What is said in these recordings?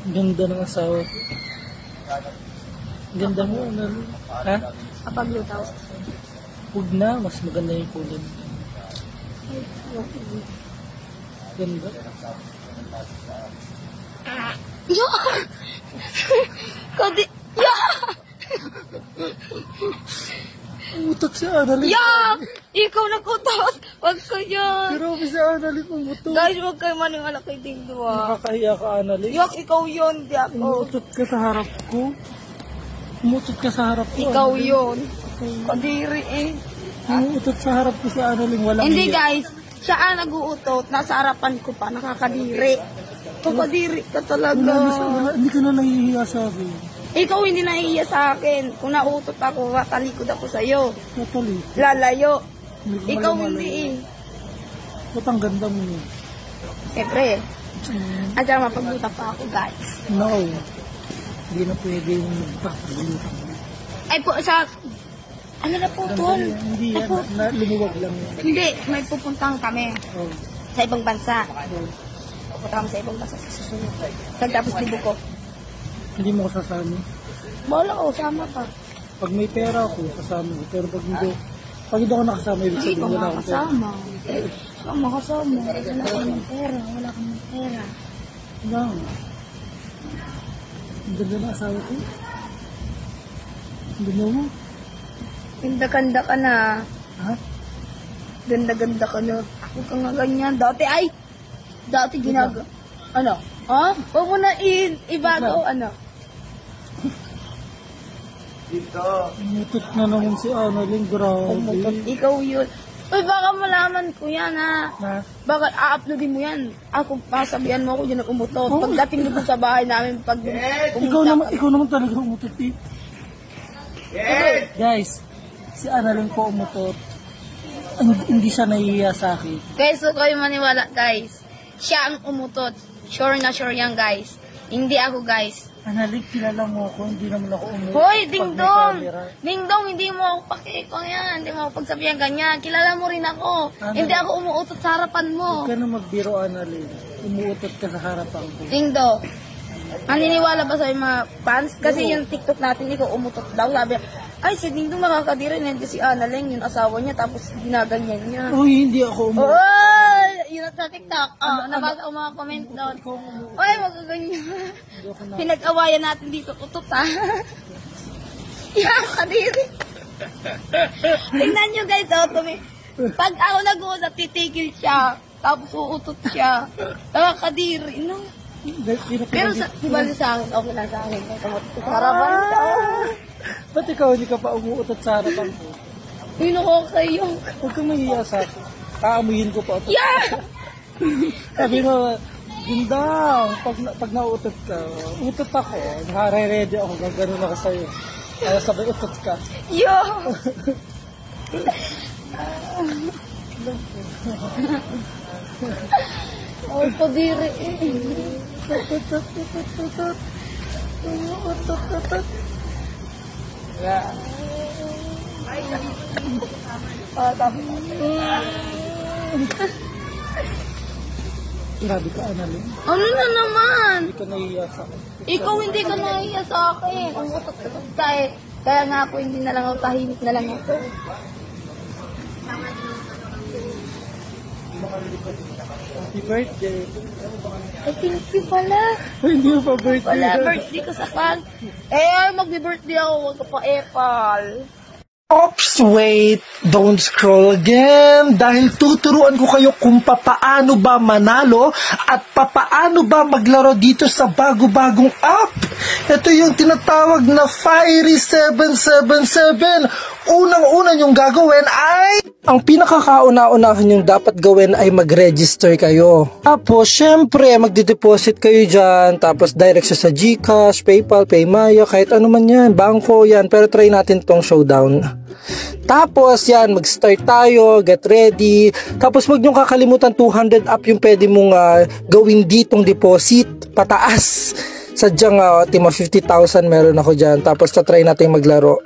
Ganda ng asawa ko. Ganda mo, ano? Ha? Kapag lutaw. Huwag na, mas maganda yung kulay. Ganda. Yo! Kadi... Yo! Umutot si Annalyn. Yo! Ikaw nag-utot! Huwag ko yun! Pero si Annalyn umutot. Guys, huwag kayo maniwala kay Dingdo ah. Nakakahiya ka, Annalyn. Yak, ikaw yun, di ako. Umutot ka sa harap ko. Umutot ka sa harap ko. Ikaw Annalyn. yun. Kadiri eh. Umutot sa harap ko si Annalyn. Walang Hindi hiya. guys, siya ang nag-uutot, nasa harapan ko pa, nakakadiri. Kakadiri ka talaga. Hindi ka na nahihiya sa akin. Ikaw hindi nahihiya sa akin. Kung nauutot ako, talikod ako sa'yo. Natali. Lalayo. Hindi ko Ikaw malayo. hindi eh. Ba't ang ganda mo yun? Siyempre, adyan mapagluta pa ako guys. No. Hindi na pwede yung magpapagluta. Ay po, sa... Ano na po, Tol? Hindi yan. Lumuwag lang yan. Hindi, may pupuntang kami Oh. sa ibang bansa. Oh. Pupunta kami sa ibang bansa sa susunod. Pagtapos libo ko. Hindi mo ko sasama. Bala ko, sama ka. Pag may pera ako, sasama ko. Pero pag hindi ako nakasama, ibig Hindi sabihin ka wala akong pera. makasama. Sama kasama. Wala kang pera. Wala kang pera. Wala. Ang ganda na asawa ko. Ang ganda mo. Ganda-ganda ka na. Ha? Ganda-ganda ka na. Huwag ka nga ganyan. Dati ginagawa. Ano? Ha? Huwag mo na ibago. Ano? Umutot na naman si Annalyn. Grabe. Ikaw yun. Uy, baka malaman ko yan ha. Na? Bakit a-uploadin mo yan? Ako, pasabihan mo ako dyan ng umutot. Pagdating mo sa bahay namin, pag Ikaw naman talaga umutot eh. Guys, si Annalyn po umutot. Hindi siya nahihiya sa akin. Guys, huwag kayo maniwala, guys. Siya ang umutot. Sure na sure yan, guys. Hindi ako, guys. Annalyn, kilala mo ako. Hindi naman ako umutot. Hoy, pag may Dingdong! camera. Dingdong, hindi mo ako pakikong yan. Hindi mo ako pagsabihan ganyan. Kilala mo rin ako. Ano? Hindi ako umuutot sa harapan mo. Huwag ka na magbiro, Annalyn. Umuutot ka sa harapan ko. Dingdong, maniniwala ba sa mga fans? Kasi yung TikTok natin, ikaw umutot daw. Sabi, ay, si Dingdong nakakadiri. Nandiyan si Annalyn, yung asawa niya, tapos ginaganyan niya. Uy, hindi ako umuutot. Oy! Yun at sa TikTok. Nabasa ko mga comment doon. Oy, magaganyan. Hindi ako na. Pinag-awayan natin dito. Utot ha. Yan, kadiri. Tingnan nyo guys, pag ako nag-uusap, titigil siya. Tapos uutot siya. Nakakadiri, no? Pero diba sa akin, okay lang sa akin. Karaban ka. Ba't ikaw hindi ka pa umuutot sa harapan ko? Uy, naku kayo. Huwag kang mahiya sa akin. Kaamuyin ko pa ito. Yeah! Sabi mo, Dingdong, pag nauutot ka, utot ako. Nakare-ready ako, gagano'n ako sa'yo. Kaya sabay utot ka. Yo! Ay, kadiri eh. Grabe ka, Annalyn. Ano na naman? Hindi ka nahiya sa akin. Ikaw hindi ka nahiya sa akin. Ang utot-utot ka eh. Kaya nga ako hindi na lang ako, tahimik na lang ako. Happy birthday. Ay, thank you pala. Hindi mo pa birthday. Wala, birthday ko sa pag. Eh, magbi-birthday ako. Huwag ka pa epal. Oops, wait, don't scroll again dahil tuturuan ko kayo kung papaano ba manalo at papaano ba maglaro dito sa bago-bagong app. Ito yung tinatawag na Fiery 777. Unang-una yung gagawin ay ang pinakakauna-unahan yung dapat gawin ay mag-register kayo. Tapos, syempre, magde-deposit kayo dyan. Tapos, direct siya sa GCash, PayPal, Paymaya, kahit ano man yan. Bangko yan. Pero try natin tong showdown. Tapos, yan, mag-start tayo, get ready. Tapos, wag niyong kakalimutan, 200 up yung pwede mong gawin ditong deposit, pataas. Sadyang, tima 50,000 meron ako dyan. Tapos, try natin maglaro.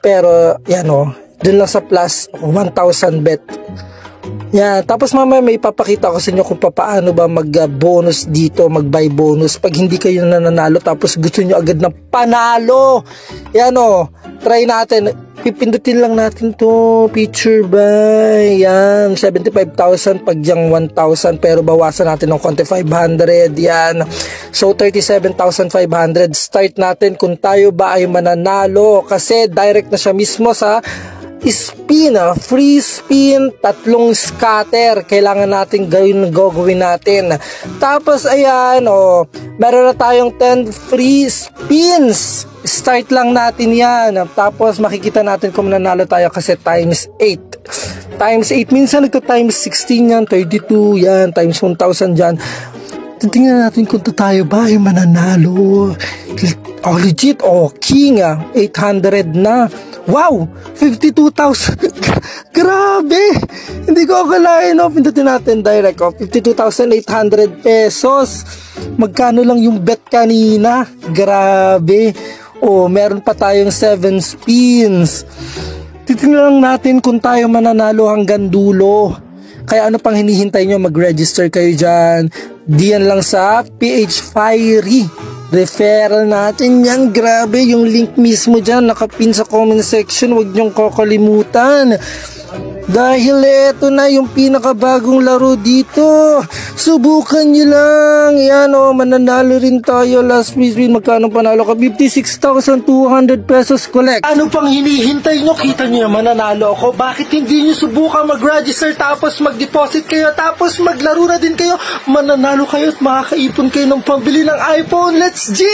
Pero, yan dun lang sa plus, 1,000 bet. Yan, tapos mamaya may ipapakita ko sa inyo kung paano ba mag-bonus dito, mag-buy bonus pag hindi kayo nananalo tapos gusto nyo agad ng panalo. Yan o, try natin. Pipindutin lang natin to, picture buy. Yan, 75,000 pag yung 1,000 pero bawasan natin ng konti, 500. Yan, so 37,500. Start natin kung tayo ba ay mananalo kasi direct na siya mismo sa spin, free spin, 3 scatter. Kailangan natin gawin natin. Tapos ayan, meron na tayong 10 free spins. Start lang natin yan. Tapos makikita natin kung mananalo tayo kasi times 8. Times 8, minsan nagka-times 16 yan, 32 yan, times 1,000 dyan. Tingnan natin kung tayo ba ay mananalo. Legit, king, 800 na. Wow! 52,000! Grabe! Hindi ko akalain, pindutin natin direct, 52,800 pesos. Magkano lang yung bet kanina? Grabe! Meron pa tayong 7 spins. Titingnan lang natin kung tayo mananalo hanggang dulo. Kaya ano pang hinihintay nyo? Mag-register kayo dyan. Diyan lang sa PH Fiery. Referral natin yan. Grabe, yung link mismo dyan nakapin sa comment section. Huwag nyong kakalimutan. Dahil eto na yung pinakabagong laro dito. Subukan nyo lang. Yan mananalo rin tayo. Last week, magkano panalo ka? 56,200 pesos collect. Ano pang hinihintay nyo? Kita nyo na mananalo ako. Bakit hindi nyo subukan mag-register tapos mag-deposit kayo tapos maglaro na din kayo? Mananalo kayo at makakaipon kayo ng pambili ng iPhone. Let's G!